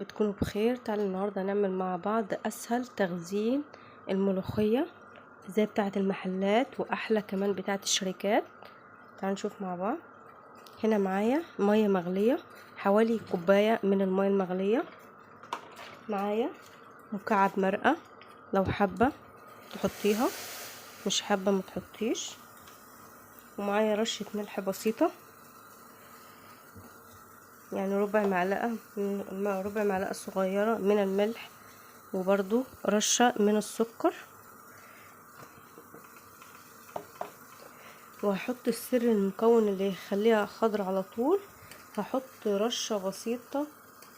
بتكونوا بخير. تعالوا النهارده نعمل مع بعض اسهل تخزين الملوخيه زي بتاعه المحلات واحلى كمان بتاعه الشركات. تعالوا نشوف مع بعض. هنا معايا ميه مغليه، حوالي كوبايه من الميه المغليه. معايا مكعب مرقه، لو حابه تحطيها، مش حابه ما تحطيش. ومعايا رشه ملح بسيطه، يعني ربع معلقة صغيرة من الملح، وبرضو رشة من السكر. وهحط السر المكون اللي يخليها خضرة على طول، هحط رشة بسيطة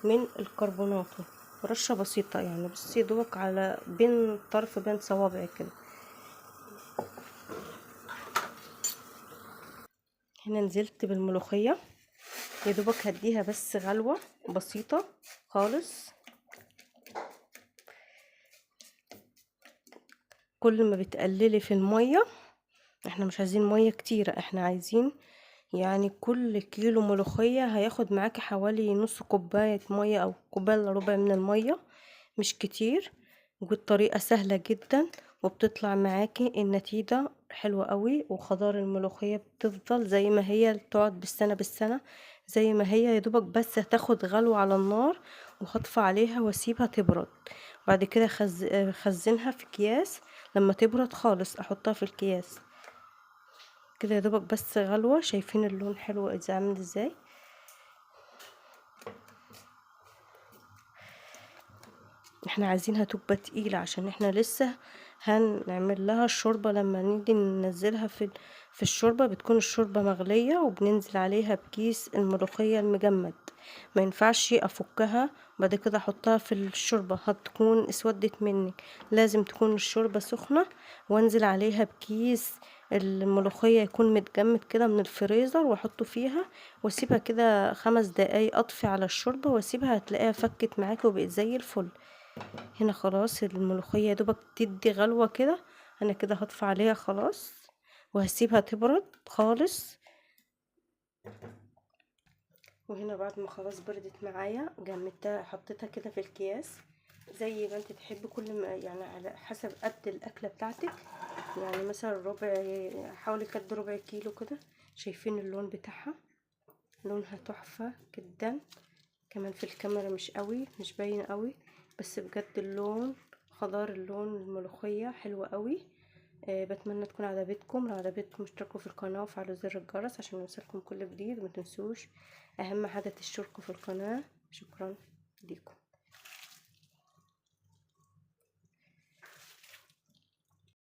من الكربوناتو، رشة بسيطة يعني بصي دوبك على بين طرف بين صوابعي كده. هنا نزلت بالملوخية، يا دوبك هديها بس غلوة بسيطة خالص. كل ما بتقللي في المية، احنا مش عايزين مية كتيرة، احنا عايزين يعني كل كيلو ملوخية هياخد معاكي حوالي نص كوباية مية او كوباية الا ربع من المية، مش كتير. والطريقة سهلة جدا وبتطلع معاكي النتيجة حلوة قوي. وخضار الملوخية بتفضل زي ما هي، تقعد بالسنة زي ما هي، يا دوبك بس هتاخد غلوة على النار وهطفي عليها واسيبها تبرد. بعد كده خزنها في اكياس، لما تبرد خالص احطها في الكياس كده، يا دوبك بس غلوة. شايفين اللون حلو ازاي عامل ازاي؟ احنا عايزينها تبقى تقيلة عشان احنا لسه هنعمل لها الشوربة. لما نيجي ننزلها في الشوربة، بتكون الشوربة مغلية وبننزل عليها بكيس الملوخية المجمد. ما ينفعش افكها بعد كده احطها في الشوربة، هتكون اسودت مني. لازم تكون الشوربة سخنة وانزل عليها بكيس الملوخية يكون متجمد كده من الفريزر، واحطه فيها واسيبها كده 5 دقايق، اطفي على الشوربة واسيبها، هتلاقيها فكت معاكي وبقت زي الفل. هنا خلاص الملوخية يا دوبك تدي غلوة كده، انا كده هطفي عليها خلاص وهسيبها تبرد خالص. وهنا بعد ما خلاص بردت معايا، جمدتها حطيتها كده في الكياس زي ما انت تحبي، كل ما يعني على حسب قد الاكله بتاعتك. يعني مثلا حاولي قد ربع كيلو كده. شايفين اللون بتاعها؟ لونها تحفه جدا، كمان في الكاميرا مش قوي، مش باين قوي، بس بجد اللون خضار، اللون الملوخية حلوة قوي. بتمنى تكون عجبتكم. لو عجبتكم اشتركوا في القناة وفعلوا زر الجرس عشان يوصلكم كل جديد. وما تنسوش اهم حاجة تشتركوا في القناة. شكرا ليكم.